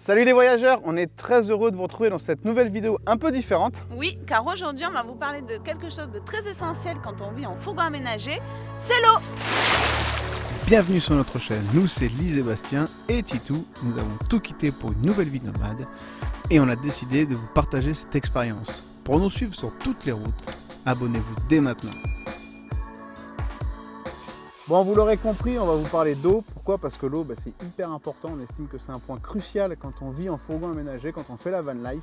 Salut les voyageurs, on est très heureux de vous retrouver dans cette nouvelle vidéo un peu différente. Oui, car aujourd'hui on va vous parler de quelque chose de très essentiel quand on vit en fourgon aménagé, c'est l'eau. Bienvenue sur notre chaîne, nous c'est Lise et Bastien et Titou. Nous avons tout quitté pour une nouvelle vie nomade et on a décidé de vous partager cette expérience. Pour nous suivre sur toutes les routes, abonnez-vous dès maintenant. Bon, vous l'aurez compris, on va vous parler d'eau. Pourquoi? Parce que l'eau, c'est hyper important. On estime que c'est un point crucial quand on vit en fourgon aménagé, quand on fait la van life.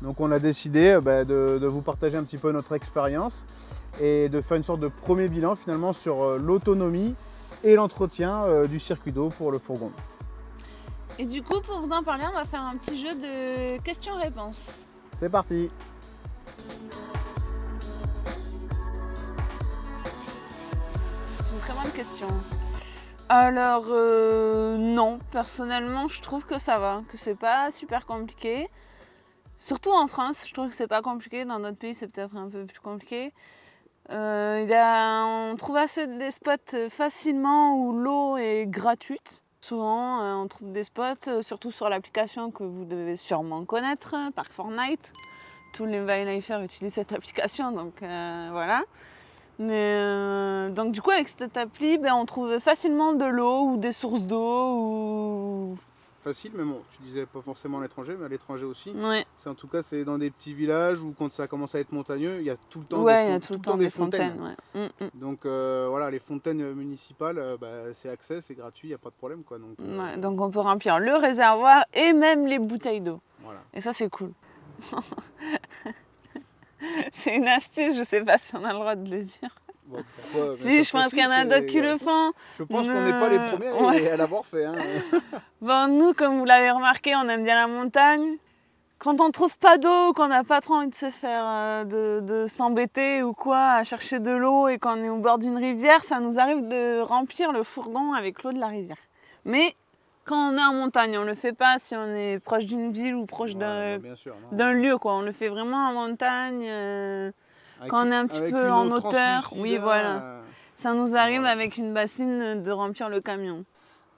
Donc on a décidé de vous partager un petit peu notre expérience et de faire une sorte de premier bilan finalement sur l'autonomie et l'entretien du circuit d'eau pour le fourgon. Et du coup, pour vous en parler, on va faire un petit jeu de questions-réponses. C'est parti! Très bonne question. Alors non, personnellement je trouve que ça va, que c'est pas super compliqué. Surtout en France, je trouve que c'est pas compliqué. Dans d'autres pays c'est peut-être un peu plus compliqué. On trouve assez des spots facilement où l'eau est gratuite. Souvent on trouve des spots, surtout sur l'application que vous devez sûrement connaître, Park4Night. Tous les van-lifers utilisent cette application, donc voilà. Mais donc du coup avec cette appli, on trouve facilement de l'eau ou des sources d'eau ou... Facile, mais bon, tu disais pas forcément à l'étranger, mais à l'étranger aussi. Ouais. En tout cas, c'est dans des petits villages où quand ça commence à être montagneux, il y a tout le temps des fontaines. Ouais. Donc voilà, les fontaines municipales, c'est accès, c'est gratuit, il n'y a pas de problème, quoi. Donc on peut remplir le réservoir et même les bouteilles d'eau. Voilà. Et ça c'est cool. C'est une astuce, je sais pas si on a le droit de le dire. Bon, pourquoi? Si, je pense qu'il y en a d'autres qui le font. Je pense qu'on n'est pas les premiers à l'avoir fait. Hein. Bon, nous, comme vous l'avez remarqué, on aime bien la montagne. Quand on trouve pas d'eau, qu'on n'a pas trop envie de se faire, de s'embêter ou quoi, à chercher de l'eau et qu'on est au bord d'une rivière, ça nous arrive de remplir le fourgon avec l'eau de la rivière. Mais quand on est en montagne, on le fait pas si on est proche d'une ville ou proche d'un lieu, quoi. On le fait vraiment en montagne. Quand on est un petit peu en hauteur, oui voilà. Ça nous arrive avec une bassine de remplir le camion.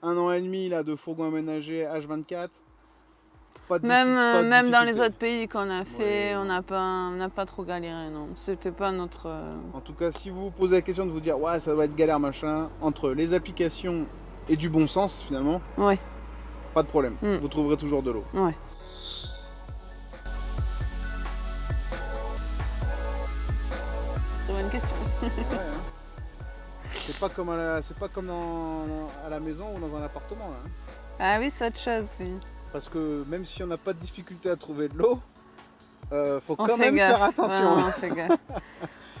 1 an et demi là, de fourgon aménagé H24. Même dans les autres pays qu'on a fait, on n'a pas trop galéré, non. C'était pas notre... En tout cas, si vous vous posez la question de vous dire ouais ça doit être galère machin, entre les applications et du bon sens finalement, ouais. Pas de problème, vous trouverez toujours de l'eau. Ouais. Bonne question. Ouais, hein. C'est pas comme à la maison ou dans un appartement là. Hein. Ah oui, c'est autre chose, oui. Parce que même si on n'a pas de difficulté à trouver de l'eau, faut quand même faire attention. Ouais, on fait gaffe.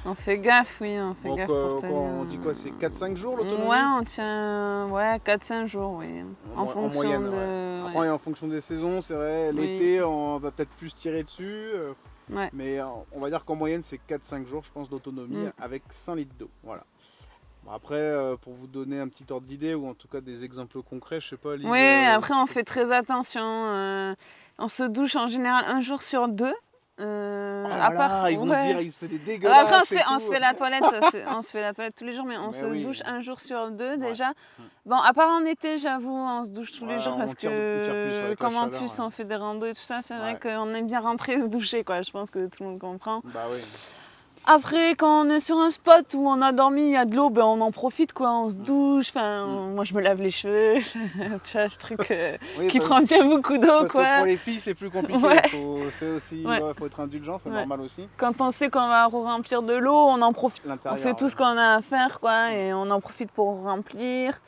On fait gaffe, oui, on fait gaffe pour tenir. On dit quoi, c'est 4-5 jours l'autonomie? Ouais, on tient 4-5 jours, oui. En fonction moyenne, de... Après, ouais. En fonction des saisons, c'est vrai, l'été, on va peut-être plus tirer dessus. Ouais. Mais on va dire qu'en moyenne, c'est 4-5 jours, je pense, d'autonomie avec 100 litres d'eau. Voilà. Bon, après, pour vous donner un petit ordre d'idée, ou en tout cas des exemples concrets, je sais pas, Lise, oui, après, on fait très attention. On se douche en général 1 jour sur 2. À part, ils vont dire c'est des dégueulasses. Après, on se fait la toilette, on se fait la toilette tous les jours, mais on se douche 1 jour sur 2 déjà. Bon, à part en été, j'avoue, on se douche tous les jours parce que comme en plus on fait des randos et tout ça, c'est vrai qu'on aime bien rentrer et se doucher, quoi. Je pense que tout le monde comprend. Bah oui. Après, quand on est sur un spot où on a dormi, il y a de l'eau, on en profite, quoi. On se douche. Moi, je me lave les cheveux. Tu vois, ce truc qui prend bien beaucoup d'eau, quoi. Que pour les filles, c'est plus compliqué. Il faut être indulgent, c'est normal aussi. Quand on sait qu'on va remplir de l'eau, on en profite. On fait tout ce qu'on a à faire, quoi, et on en profite pour remplir.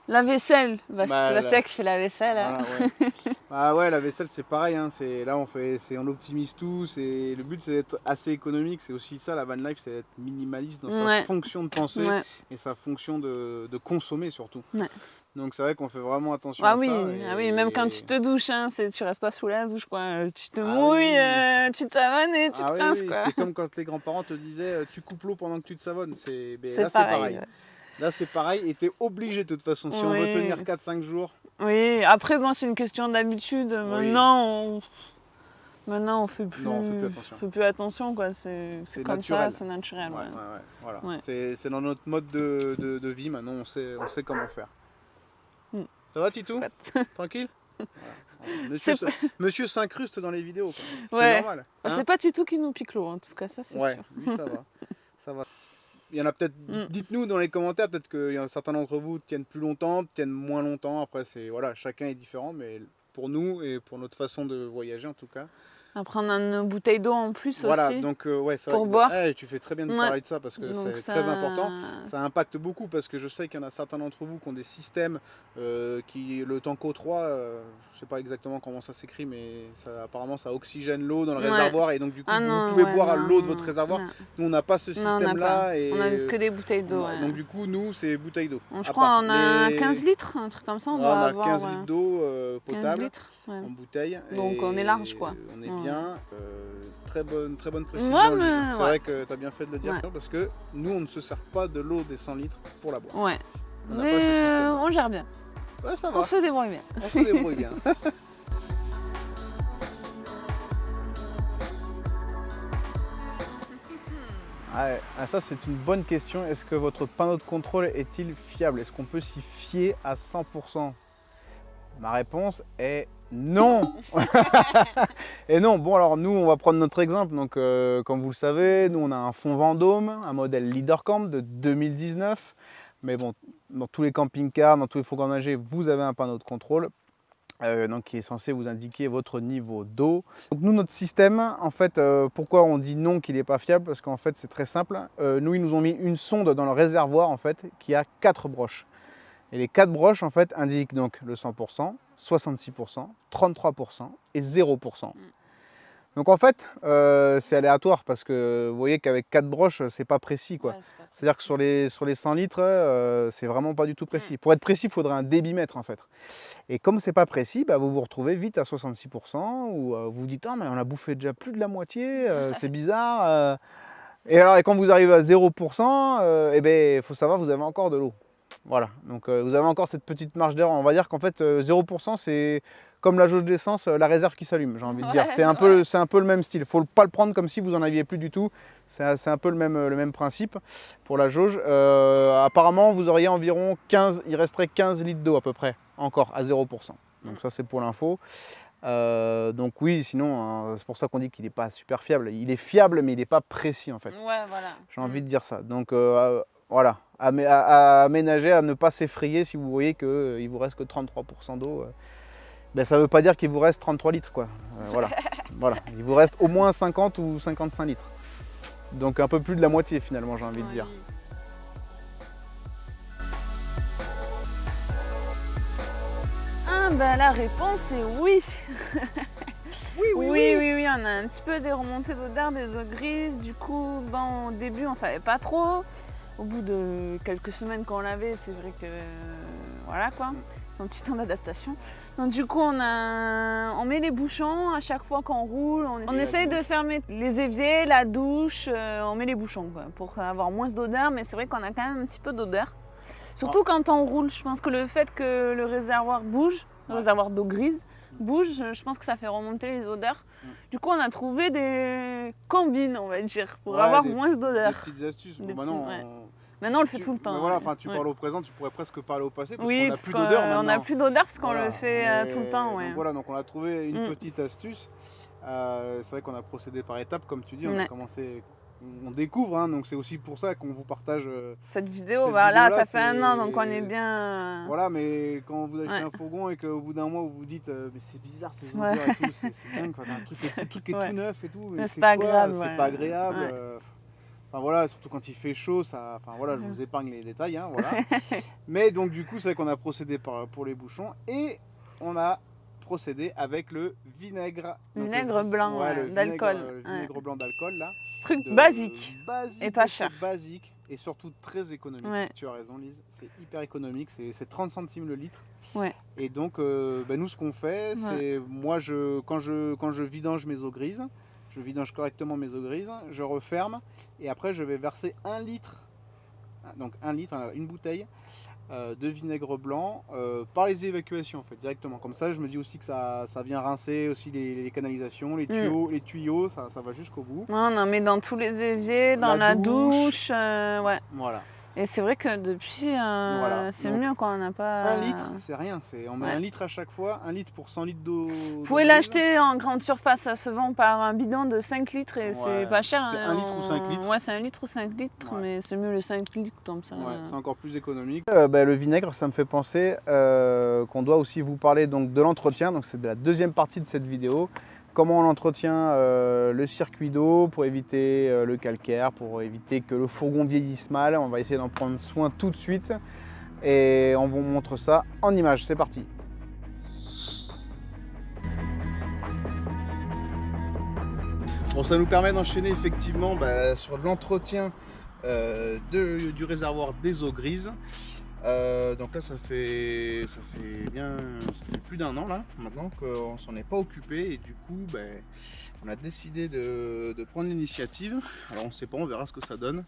La vaisselle, c'est Bastien qui fait la vaisselle. Voilà, ouais. Ah ouais, la vaisselle c'est pareil, hein. On optimise tout. Le but c'est d'être assez économique, c'est aussi ça la van life, c'est d'être minimaliste dans sa fonction de penser et sa fonction de consommer surtout. Ouais. Donc c'est vrai qu'on fait vraiment attention à ça. Oui, même quand tu te douches, hein, tu restes pas sous la douche, quoi. Tu te mouilles, tu te savonnes et tu te rinces, quoi. C'est comme quand les grands-parents te disaient tu coupes l'eau pendant que tu te savonnes. C'est pareil. Ouais. Là c'est pareil et t'es obligé de toute façon si on veut tenir 4-5 jours. Oui, après c'est une question d'habitude. Maintenant on fait plus attention, quoi. C'est comme naturel. ça, c'est naturel. Voilà. Ouais. C'est dans notre mode de vie maintenant, on sait comment faire. Ça va Titou? Tranquille? Monsieur, monsieur s'incruste dans les vidéos, c'est Ouais. normal. Bah, c'est pas Titou qui nous pique l'eau, en tout cas, ça c'est Ouais, sûr. lui ça va. Ça va. Il y en a peut-être, Mm. dites-nous dans les commentaires, peut-être que certains d'entre vous tiennent plus longtemps, tiennent moins longtemps. Après, c'est voilà, chacun est différent, mais pour nous et pour notre façon de voyager en tout cas. Après, on a une bouteille d'eau en plus Voilà, aussi. donc ouais, c'est Pour vrai que boire. tu fais très bien de Ouais. parler de ça parce que Donc c'est très important. Ça impacte beaucoup parce que je sais qu'il y en a certains d'entre vous qui ont des systèmes qui, le Tanko 3, je sais pas exactement comment ça s'écrit, mais ça, apparemment ça oxygène l'eau dans le Ouais. réservoir et donc du coup Ah vous non, pouvez ouais, boire non, l'eau de votre réservoir. non. Nous on n'a pas ce Non, on n'a système pas. là et On a que des bouteilles d'eau. Ouais. donc du coup nous c'est bouteille d'eau. Je À crois part qu'on a les- 15 litres, un truc comme ça, on Ouais, doit on a avoir. 15 litres d'eau 15 potable litres. Ouais. en bouteille. Donc, et on est large, quoi. On est Ouais. bien. Très bonne précision. Ouais, Lise. mais C'est ouais. vrai que tu as bien fait de le dire Ouais. parce que nous on ne se sert pas de l'eau des 100 litres pour la boire. Ouais. On n'a pas ce Mais système. on gère bien. Ouais, ça va. On se débrouille bien. On se débrouille bien. Ouais, ça c'est une bonne question. Est-ce que votre panneau de contrôle est-il fiable? Est-ce qu'on peut s'y fier à 100%? Ma réponse est non. Et non, bon alors nous on va prendre notre exemple. Donc comme vous le savez, nous on a un fond Vendôme, un modèle Leadercamp de 2019. Mais bon, dans tous les camping-cars, dans tous les fourgons nagés, vous avez un panneau de contrôle. Donc qui est censé vous indiquer votre niveau d'eau. Donc nous notre système, en fait, pourquoi on dit non qu'il n'est pas fiable? Parce qu'en fait c'est très simple. Nous ils nous ont mis une sonde dans le réservoir en fait qui a 4 broches. Et les 4 broches en fait indiquent donc le 100%, 66%, 33% et 0%. Donc en fait c'est aléatoire parce que vous voyez qu'avec 4 broches c'est pas précis quoi. Ouais, C'est-à-dire que sur les 100 litres c'est vraiment pas du tout précis. Pour être précis il faudrait un débitmètre en fait. Et comme c'est pas précis, bah, vous vous retrouvez vite à 66% ou vous vous dites ah mais on a bouffé déjà plus de la moitié, c'est bizarre. Et alors et quand vous arrivez à 0%, eh ben, faut savoir vous avez encore de l'eau. Voilà, donc vous avez encore cette petite marge d'erreur. On va dire qu'en fait 0% c'est comme la jauge d'essence, la réserve qui s'allume, j'ai envie de dire. C'est un peu le même style. Il ne faut pas le prendre comme si vous en aviez plus du tout. C'est un peu le même principe pour la jauge. Apparemment vous auriez environ 15, il resterait 15 litres d'eau à peu près, encore à 0%. Donc ça c'est pour l'info. Donc oui, sinon c'est pour ça qu'on dit qu'il n'est pas super fiable. Il est fiable mais il n'est pas précis en fait. Ouais, voilà. J'ai envie de dire ça. Donc voilà, à aménager, à ne pas s'effrayer si vous voyez qu'il vous reste que 33% d'eau. Ben, ça ne veut pas dire qu'il vous reste 33 litres quoi. Voilà. Voilà. Il vous reste au moins 50 ou 55 litres. Donc un peu plus de la moitié finalement, j'ai envie de dire. Ah ben la réponse est oui. Oui, on a un petit peu des remontées d'odeur, des eaux grises. Du coup, bon, au début, on savait pas trop. Au bout de quelques semaines qu'on l'avait, c'est vrai que voilà quoi, un petit temps d'adaptation. Donc du coup, on met les bouchons à chaque fois qu'on roule. On essaye de fermer les éviers, la douche. On met les bouchons quoi, pour avoir moins d'odeur. Mais c'est vrai qu'on a quand même un petit peu d'odeur. Surtout quand on roule. Je pense que le fait que le réservoir bouge, le réservoir d'eau grise, bouge, je pense que ça fait remonter les odeurs. Du coup, on a trouvé des combines, on va dire, pour avoir moins d'odeurs. Des petites astuces. Bon, maintenant, on le fait tout le temps. Voilà, tu parles au présent, tu pourrais presque parler au passé parce oui, qu'on n'a plus d'odeur maintenant. On n'a plus d'odeur parce qu'on le fait tout le temps. Donc voilà, donc on a trouvé une petite astuce. C'est vrai qu'on a procédé par étapes, comme tu dis, on a commencé... On découvre, hein, donc c'est aussi pour ça qu'on vous partage cette vidéo. Voilà, ça fait 1 an, donc on est bien. Voilà, mais quand vous achetez un fourgon et qu'au bout d'un mois vous vous dites mais c'est bizarre ces odeurs et tout, c'est dingue, un truc est tout neuf et tout, mais c'est pas agréable. C'est pas agréable. Enfin voilà, surtout quand il fait chaud, ça. Enfin voilà, je vous épargne les détails, hein, voilà. Mais donc du coup, c'est vrai qu'on a procédé pour les bouchons et on a procédé avec le vinaigre. Vinaigre blanc d'alcool. Le vinaigre blanc d'alcool là. Truc basique et pas cher. Basique et surtout très économique. Tu as raison Lise, c'est hyper économique, c'est 30 centimes le litre. Et donc nous ce qu'on fait, c'est moi quand je vidange mes eaux grises, je vidange correctement mes eaux grises, je referme et après je vais verser 1 litre, donc 1 litre, une bouteille de vinaigre blanc par les évacuations en fait directement. Comme ça je me dis aussi que ça vient rincer aussi les canalisations, les tuyaux, ça va jusqu'au bout. On en met dans tous les éviers, dans la douche. Voilà. Et c'est vrai que depuis, Voilà. c'est Donc, mieux quand on n'a pas... 1 litre, c'est rien. On met Ouais. 1 litre à chaque fois, 1 litre pour 100 litres d'eau. Vous pouvez l'acheter en grande surface, ça se vend par un bidon de 5 litres et Ouais. c'est pas cher. C'est 1 litre ou 5 litres. Ouais, c'est 1 litre ou 5 litres, Ouais. mais c'est mieux les 5 litres comme ça. Ouais, c'est encore plus économique. Le vinaigre, ça me fait penser qu'on doit aussi vous parler donc, de l'entretien. Donc c'est de la deuxième partie de cette vidéo. Comment on entretient le circuit d'eau pour éviter le calcaire, pour éviter que le fourgon vieillisse mal. On va essayer d'en prendre soin tout de suite et on vous montre ça en images. C'est parti. Bon, ça nous permet d'enchaîner effectivement sur l'entretien du réservoir des eaux grises. Donc là ça fait plus d'1 an là maintenant qu'on s'en est pas occupé et du coup on a décidé de prendre l'initiative. Alors on sait pas, on verra ce que ça donne.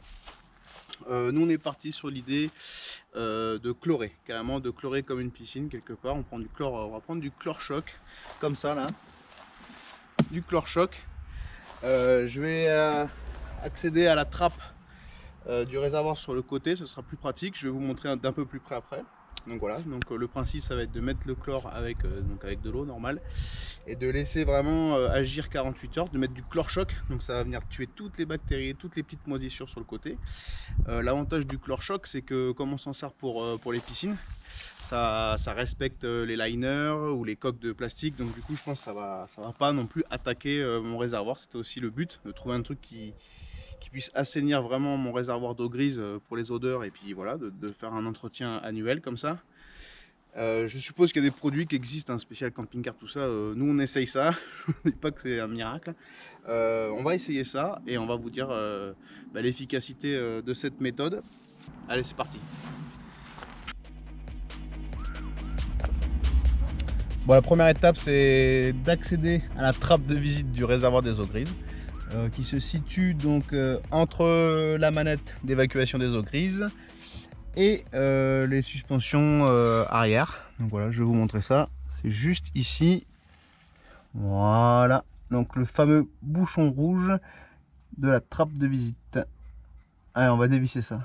Nous on est parti sur l'idée de chlorer, carrément de chlorer comme une piscine quelque part. On prend du chlore, on va prendre du chlore-choc comme ça là, du chlore-choc. Je vais accéder à la trappe du réservoir sur le côté, ce sera plus pratique. Je vais vous montrer d'un peu plus près après. Donc voilà, donc le principe ça va être de mettre le chlore avec de l'eau normale et de laisser vraiment agir 48 heures, de mettre du chlore-choc, donc ça va venir tuer toutes les bactéries, toutes les petites moisissures sur le côté. L'avantage du chlore-choc, c'est que comme on s'en sert pour les piscines, ça respecte les liners ou les coques de plastique, donc du coup je pense que ça va pas non plus attaquer mon réservoir. C'était aussi le but, de trouver un truc qui puisse assainir vraiment mon réservoir d'eau grise pour les odeurs et puis voilà, de faire un entretien annuel comme ça. Je suppose qu'il y a des produits qui existent, un spécial camping-car, tout ça. Nous on essaye ça, je ne dis pas que c'est un miracle. On va essayer ça et on va vous dire l'efficacité de cette méthode. Allez, c'est parti. Bon, la première étape c'est d'accéder à la trappe de visite du réservoir des eaux grises. Qui se situe donc entre la manette d'évacuation des eaux grises et les suspensions arrière. Donc voilà, je vais vous montrer ça. C'est juste ici. Voilà. Donc le fameux bouchon rouge de la trappe de visite. Allez, on va dévisser ça.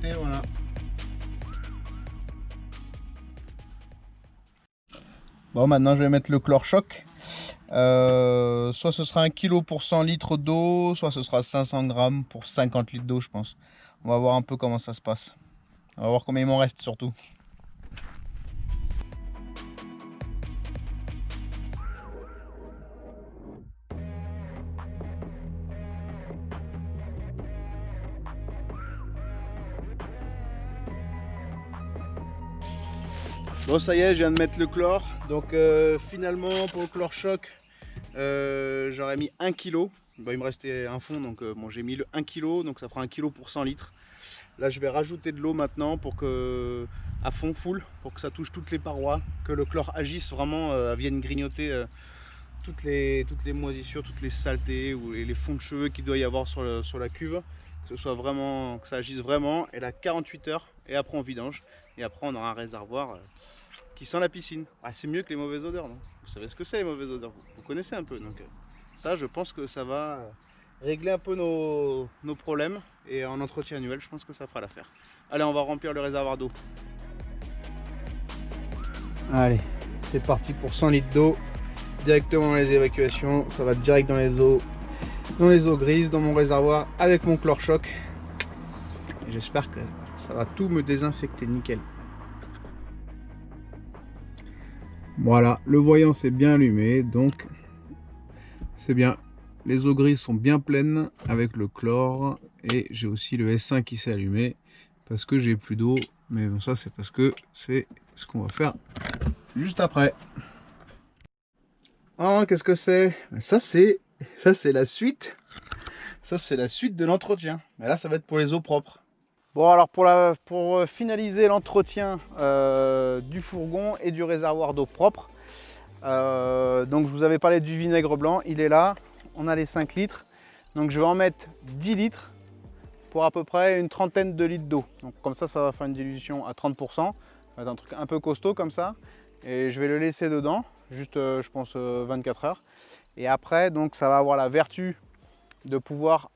Et voilà. Bon, maintenant je vais mettre le chlore-choc. Soit ce sera 1 kg pour 100 litres d'eau, soit ce sera 500 grammes pour 50 litres d'eau, je pense. On va voir un peu comment ça se passe. On va voir combien il m'en reste surtout. Bon, ça y est, je viens de mettre le chlore. Donc finalement pour le chlore-choc, j'aurais mis 1 kg. Bon, il me restait un fond, donc bon, j'ai mis le 1 kg, donc ça fera 1 kg pour 100 litres. Là je vais rajouter de l'eau maintenant pour que, à fond full, pour que ça touche toutes les parois, que le chlore agisse vraiment, vienne grignoter toutes les moisissures, toutes les saletés ou les fonds de cheveux qu'il doit y avoir sur la cuve, que ce soit vraiment, que ça agisse vraiment. Et là 48 heures et après on vidange et après on aura un réservoir qui sent la piscine. Ah, c'est mieux que les mauvaises odeurs, non? Vous savez ce que c'est les mauvaises odeurs, vous connaissez un peu, donc ça je pense que ça va régler un peu nos problèmes et en entretien annuel je pense que ça fera l'affaire. Allez, on va remplir le réservoir d'eau. Allez, c'est parti pour 100 litres d'eau directement dans les évacuations. Ça va direct dans les eaux grises, dans mon réservoir avec mon chlore-choc. Et j'espère que ça va tout me désinfecter nickel. Voilà, le voyant s'est bien allumé, donc c'est bien. Les eaux grises sont bien pleines avec le chlore et j'ai aussi le S1 qui s'est allumé parce que j'ai plus d'eau. Mais bon, ça c'est parce que c'est ce qu'on va faire juste après. Oh, qu'est-ce que c'est? Ça c'est la suite. Ça c'est la suite de l'entretien. Mais là ça va être pour les eaux propres. Bon, alors pour finaliser l'entretien du fourgon et du réservoir d'eau propre, donc je vous avais parlé du vinaigre blanc, il est là. On a les 5 litres, donc je vais en mettre 10 litres pour à peu près une trentaine de litres d'eau. Donc comme ça va faire une dilution à 30%, ça va être un truc un peu costaud comme ça. et je vais le laisser dedans, juste je pense 24 heures. Et après, donc ça va avoir la vertu de pouvoir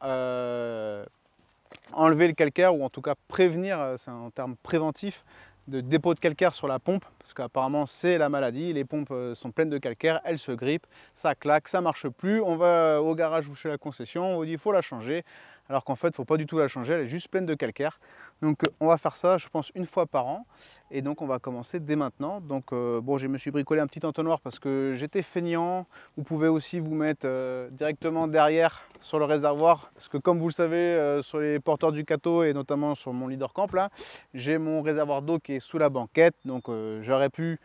enlever le calcaire, ou en tout cas prévenir, c'est un terme préventif, de dépôt de calcaire sur la pompe, parce qu'apparemment c'est la maladie, les pompes sont pleines de calcaire, elles se grippent, ça claque, ça marche plus, on va au garage ou chez la concession, on vous dit il faut la changer, alors qu'en fait il ne faut pas du tout la changer, elle est juste pleine de calcaire. Donc on va faire ça je pense une fois par an, et donc on va commencer dès maintenant. Donc bon, je me suis bricolé un petit entonnoir parce que j'étais feignant. Vous pouvez aussi vous mettre directement derrière sur le réservoir, parce que comme vous le savez sur les porteurs du Kato et notamment sur mon leader camp là, j'ai mon réservoir d'eau qui est sous la banquette, donc j'aurais pu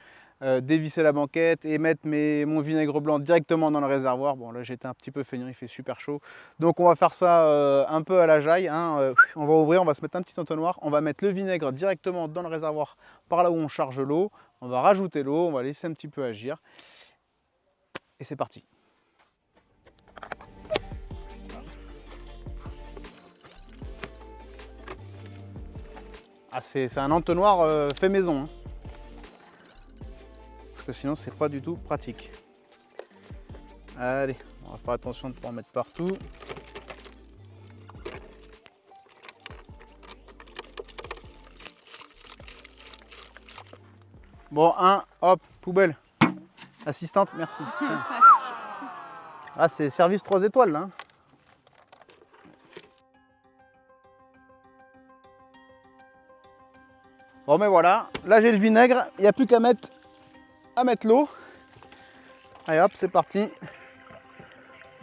dévisser la banquette et mettre mon vinaigre blanc directement dans le réservoir. Bon là j'étais un petit peu feignant, il fait super chaud, donc on va faire ça un peu à la jaille, hein. On va ouvrir, on va se mettre un petit entonnoir, on va mettre le vinaigre directement dans le réservoir par là où on charge l'eau, on va rajouter l'eau, on va laisser un petit peu agir et c'est parti. Ah, c'est un entonnoir fait maison, hein. Parce que sinon c'est pas du tout pratique. Allez, on va faire attention de ne pas en mettre partout. Bon, hop, poubelle. Assistante, merci. Ah, c'est service 3 étoiles là, hein. Bon, mais voilà, là j'ai le vinaigre, il n'y a plus qu'à mettre l'eau. Allez hop, c'est parti.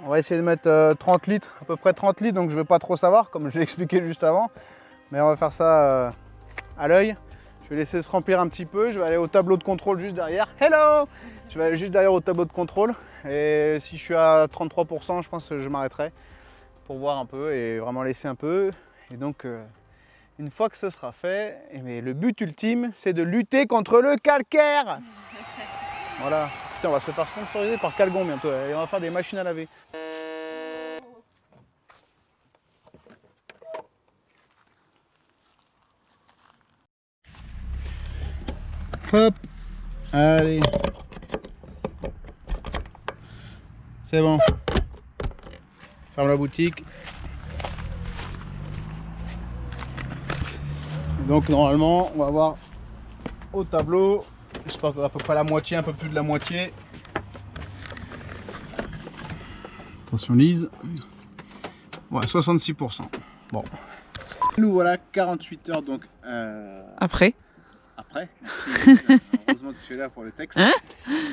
On va essayer de mettre 30 litres, à peu près 30 litres, donc je ne vais pas trop savoir, comme je l'ai expliqué juste avant. Mais on va faire ça à l'œil. Je vais laisser se remplir un petit peu, je vais aller au tableau de contrôle juste derrière. Hello! Je vais aller juste derrière au tableau de contrôle. Et si je suis à 33%, je pense que je m'arrêterai pour voir un peu et vraiment laisser un peu. Et donc, une fois que ce sera fait, mais le but ultime, c'est de lutter contre le calcaire. Voilà. Putain, on va se faire sponsoriser par Calgon bientôt. Et on va faire des machines à laver. Hop. Allez. C'est bon. Ferme la boutique. Donc normalement, on va voir au tableau, j'espère qu'à peu près la moitié, un peu plus de la moitié. Attention Lise. Ouais, 66%. Bon. Nous voilà 48 heures donc. Après. Après. Merci, heureusement que tu es là pour le texte. Hein?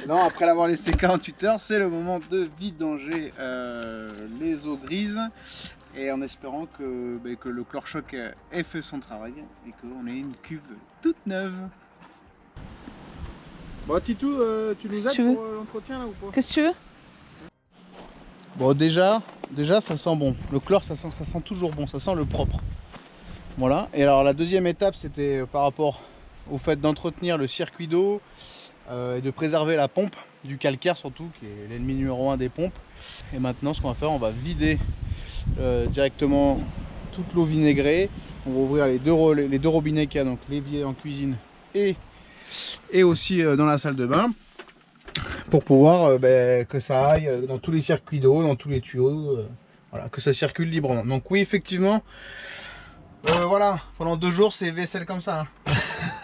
Non, après l'avoir laissé 48 heures, c'est le moment de vidanger les eaux grises. Et en espérant que le chlore-choc ait fait son travail et qu'on ait une cuve toute neuve. Bon Titou, tu nous aides pour l'entretien là ou pas? Qu'est-ce que tu veux? Bon déjà ça sent bon. Le chlore ça sent toujours bon, ça sent le propre. Voilà. Et alors la deuxième étape c'était par rapport au fait d'entretenir le circuit d'eau et de préserver la pompe du calcaire surtout, qui est l'ennemi numéro 1 des pompes. Et maintenant ce qu'on va faire, on va vider directement toute l'eau vinaigrée. On va ouvrir les deux robinets qu'il y a, donc l'évier en cuisine et aussi dans la salle de bain, pour pouvoir que ça aille dans tous les circuits d'eau, dans tous les tuyaux, voilà, que ça circule librement. Donc oui, effectivement, voilà, pendant 2 jours c'est vaisselle comme ça,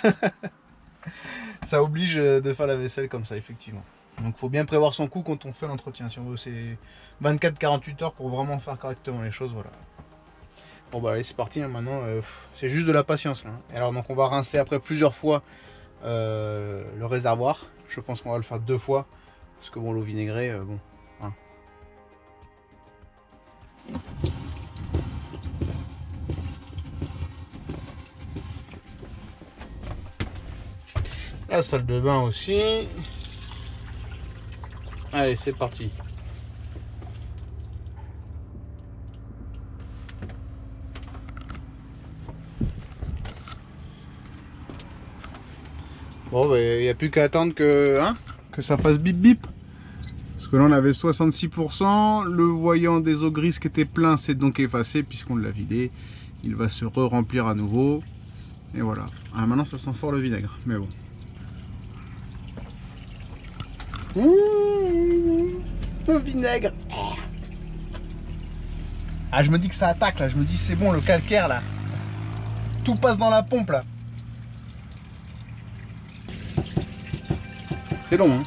hein. Ça oblige de faire la vaisselle comme ça, effectivement. Donc il faut bien prévoir son coup quand on fait l'entretien. Si on veut, c'est 24-48 heures pour vraiment faire correctement les choses. Voilà. Bon bah allez, c'est parti, hein, maintenant c'est juste de la patience là, hein. Et alors donc on va rincer après plusieurs fois le réservoir. Je pense qu'on va le faire 2 fois parce que bon, l'eau vinaigrée, bon, hein. La salle de bain aussi. Allez, c'est parti. Bon, il n'y a plus qu'à attendre que ça fasse bip bip. Parce que là on avait 66%. Le voyant des eaux grises qui était plein s'est donc effacé puisqu'on l'a vidé. Il va se re-remplir à nouveau. Et voilà. Ah, maintenant ça sent fort le vinaigre. Mais bon. Le vinaigre. Ah, je me dis que ça attaque là, je me dis c'est bon, le calcaire là. Tout passe dans la pompe là. C'est long, hein.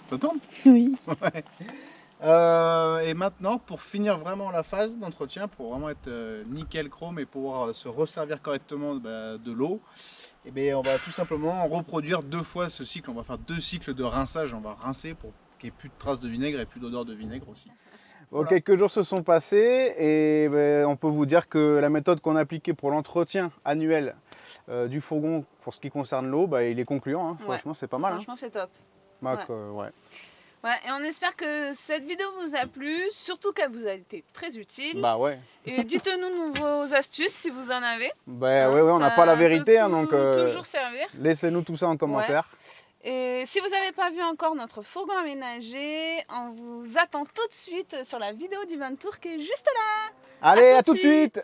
Ça tourne? Oui. Ouais. Et maintenant, pour finir vraiment la phase d'entretien, pour vraiment être nickel chrome et pouvoir se resservir correctement de l'eau, et bien, on va tout simplement reproduire 2 fois ce cycle. On va faire 2 cycles de rinçage. On va rincer pour qu'il n'y ait plus de traces de vinaigre et plus d'odeur de vinaigre aussi. Bon, voilà. Quelques jours se sont passés et on peut vous dire que la méthode qu'on a appliquée pour l'entretien annuel du fourgon pour ce qui concerne l'eau, il est concluant. Hein. Ouais. Franchement, c'est pas mal. Franchement, c'est top. Ouais. Ouais, et on espère que cette vidéo vous a plu, surtout qu'elle vous a été très utile. Bah ouais. Et dites-nous vos astuces si vous en avez. Ouais, on n'a pas la vérité, hein, donc toujours servir. Laissez-nous tout ça en commentaire. Ouais. Et si vous n'avez pas vu encore notre fourgon aménagé, on vous attend tout de suite sur la vidéo du Van Tour qui est juste là. Allez, à tout de suite.